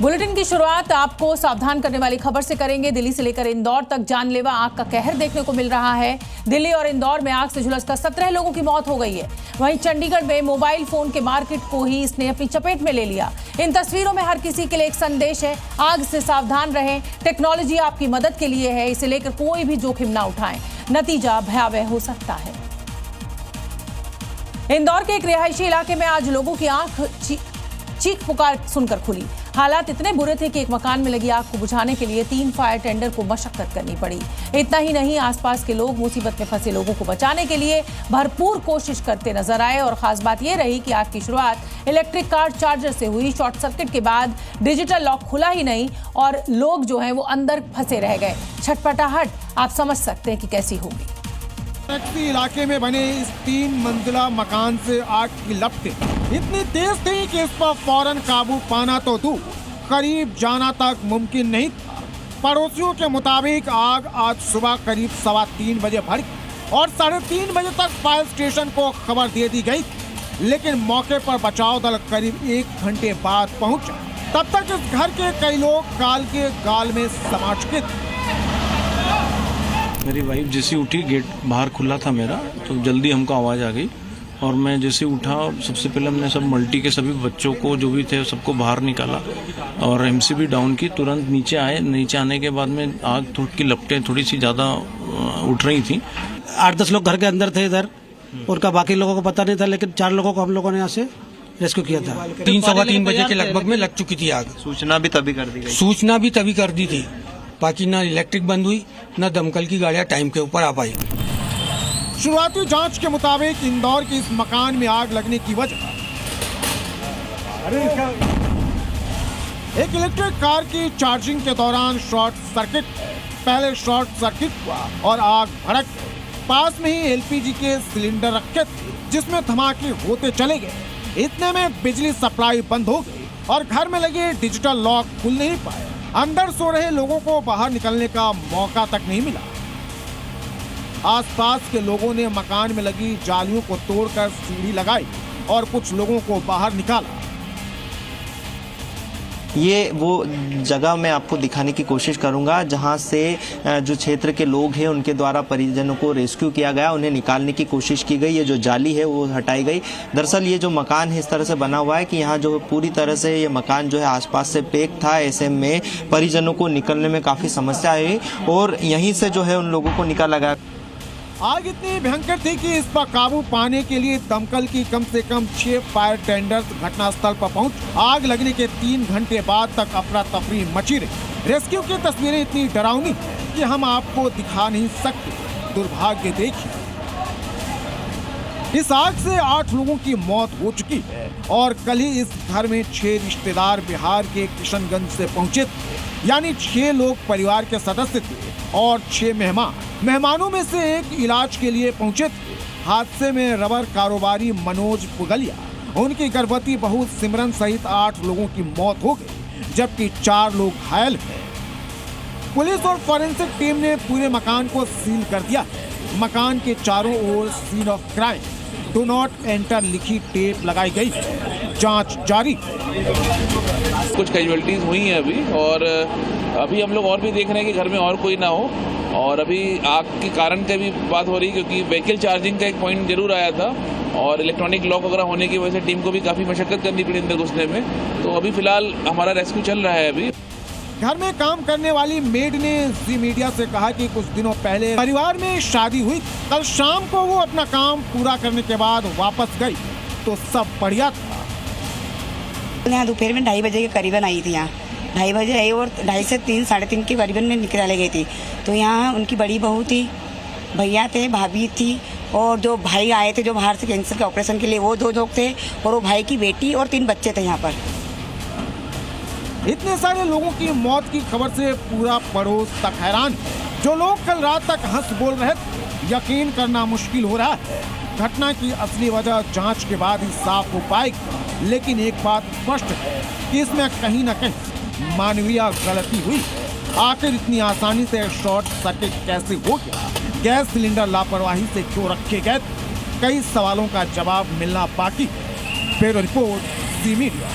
Bulletin की शुरुआत आपको सावधान करने वाली खबर से करेंगे। दिल्ली से लेकर इंदौर तक जानलेवा आग का कहर देखने को मिल रहा है। दिल्ली और इंदौर में आग से झुलसकर 17 लोगों की मौत हो गई है। वहीं चंडीगढ़ में मोबाइल फोन के मार्केट को ही इसने अपनी चपेट में ले लिया। इन तस्वीरों में हर किसी के लिए एक संदेश है, आग से सावधान रहें। टेक्नोलॉजी आपकी मदद के लिए है, इसे लेकर कोई भी जोखिम ना उठाएं, नतीजा भयावह हो सकता है। इंदौर के एक रिहायशी इलाके में आज लोगों की आंख चीख पुकार सुनकर खुली। हालात इतने बुरे थे कि एक मकान में लगी आग को बुझाने के लिए 3 फायर टेंडर को मशक्कत करनी पड़ी। इतना ही नहीं, आसपास के लोग मुसीबत में फंसे लोगों को बचाने के लिए भरपूर कोशिश करते नजर आए। और खास बात यह रही कि आग की शुरुआत इलेक्ट्रिक कार चार्जर से हुई। शॉर्ट सर्किट के बाद डिजिटल लॉक खुला ही नहीं और लोग जो हैं वो अंदर फंसे रह गए। छटपटाहट आप समझ सकते हैं कि कैसी होगी। इलाके में बने इस 3 मंजिला मकान से आग की लपटें इतनी तेज थी कि इस पर फौरन काबू पाना तो दूर, करीब जाना तक मुमकिन नहीं था। पड़ोसियों के मुताबिक आग आज सुबह करीब 3:15 बजे भड़की और 3:30 बजे तक फायर स्टेशन को खबर दे दी गई, लेकिन मौके पर बचाव दल करीब 1 घंटे बाद पहुंचा। तब तक इस घर के कई लोग काल के गाल में समा चुके थे। मेरी वाइफ जैसे उठी, गेट बाहर खुला था मेरा, तो जल्दी हमको आवाज़ आ गई और मैं जैसे उठा, सबसे पहले हमने सब मल्टी के सभी बच्चों को जो भी थे सबको बाहर निकाला और एमसीबी डाउन की। तुरंत नीचे आए। नीचे आने के बाद में आग की लपटें थोड़ी सी ज़्यादा उठ रही थी। 8-10 लोग घर के अंदर थे इधर, उनका बाकी लोगों को पता नहीं था, लेकिन 4 लोगों को हम लोगों ने यहाँ से रेस्क्यू किया था। 3-3:15 बजे के लगभग में लग चुकी थी आग। सूचना भी तभी कर दी गई। बाकी ना इलेक्ट्रिक बंद हुई, ना दमकल की गाड़ियां टाइम के ऊपर आ पाई। शुरुआती जांच के मुताबिक इंदौर के इस मकान में आग लगने की वजह एक इलेक्ट्रिक कार की चार्जिंग के दौरान शॉर्ट सर्किट। पहले शॉर्ट सर्किट हुआ और आग भड़क गई। पास में ही एलपीजी के सिलेंडर रखे थे, जिसमें धमाके होते चले गए। इतने में बिजली सप्लाई बंद हो गई और घर में लगे डिजिटल लॉक खुल नहीं पाए। अंदर सो रहे लोगों को बाहर निकलने का मौका तक नहीं मिला। आसपास के लोगों ने मकान में लगी जालियों को तोड़कर सीढ़ी लगाई और कुछ लोगों को बाहर निकाला। ये वो जगह मैं आपको दिखाने की कोशिश करूंगा जहां से जो क्षेत्र के लोग हैं उनके द्वारा परिजनों को रेस्क्यू किया गया, उन्हें निकालने की कोशिश की गई। ये जो जाली है वो हटाई गई। दरअसल ये जो मकान है इस तरह से बना हुआ है कि यहाँ जो पूरी तरह से ये मकान जो है आसपास से पैक था। ऐसे में परिजनों को निकलने में काफ़ी समस्या आई और यहीं से जो है उन लोगों को निकाला गया। आग इतनी भयंकर थी कि इस पर काबू पाने के लिए दमकल की कम से कम 6 फायर टेंडर्स घटनास्थल पर पहुंच। आग लगने के 3 घंटे बाद तक अफरा तफरी मची रही। रेस्क्यू की तस्वीरें इतनी डरावनी कि हम आपको दिखा नहीं सकते। दुर्भाग्य देखिए, इस आग से 8 लोगों की मौत हो चुकी है और कल ही इस घर में 6 रिश्तेदार बिहार के किशनगंज से पहुंचे थे। यानी 6 लोग परिवार के सदस्य थे और 6 मेहमानों में से एक इलाज के लिए पहुंचे थे। हादसे में रबर कारोबारी मनोज पुगलिया, उनकी गर्भवती बहू सिमरन सहित 8 लोगों की मौत हो गई, जबकि 4 लोग घायल हैं। पुलिस और फॉरेंसिक टीम ने पूरे मकान को सील कर दिया है। मकान के चारों ओर scene of crime, do not enter लिखी टेप लगाई गई है। जांच जारी। कुछ कैजुअलिटीज हुई हैं अभी और अभी हम लोग और भी देख रहे हैं कि घर में और कोई ना हो। और अभी आग के कारण का भी बात हो रही है, क्योंकि व्हीकल चार्जिंग का एक पॉइंट जरूर आया था और इलेक्ट्रॉनिक लॉक वगैरह होने की वजह से टीम को भी काफ़ी मशक्कत करनी पड़ी अंदर घुसने में। तो अभी फिलहाल हमारा रेस्क्यू चल रहा है। अभी घर में काम करने वाली मेड ने जी मीडिया से कहा कि कुछ दिनों पहले परिवार में शादी हुई। कल शाम को वो अपना काम पूरा करने के बाद वापस गई तो सब बढ़िया था। यहाँ दोपहर में 2:30 बजे के करीबन आई थी। यहाँ 2:30 बजे आई और 2:30 से 3, 3:30 के करीबन में निकाले गई थी। तो यहाँ उनकी बड़ी बहू थी, भैया थे, भाभी थी और जो भाई आए थे जो बाहर से कैंसर के ऑपरेशन के लिए, वो 2 लोग थे और वो भाई की बेटी और 3 बच्चे थे यहाँ पर। इतने सारे लोगों की मौत की खबर से पूरा पड़ोस तक हैरान है। जो लोग कल रात तक हंस बोल रहे थे, यकीन करना मुश्किल हो रहा है। घटना की असली वजह जांच के बाद ही साफ हो पाएगी, लेकिन एक बात स्पष्ट है कि इसमें कहीं न कहीं मानवीय गलती हुई है। आखिर इतनी आसानी से शॉर्ट सर्किट कैसे हो गया? गैस सिलेंडर लापरवाही से क्यों रखे गए? कई सवालों का जवाब मिलना बाकी है। ब्यूरो रिपोर्ट, जी मीडिया।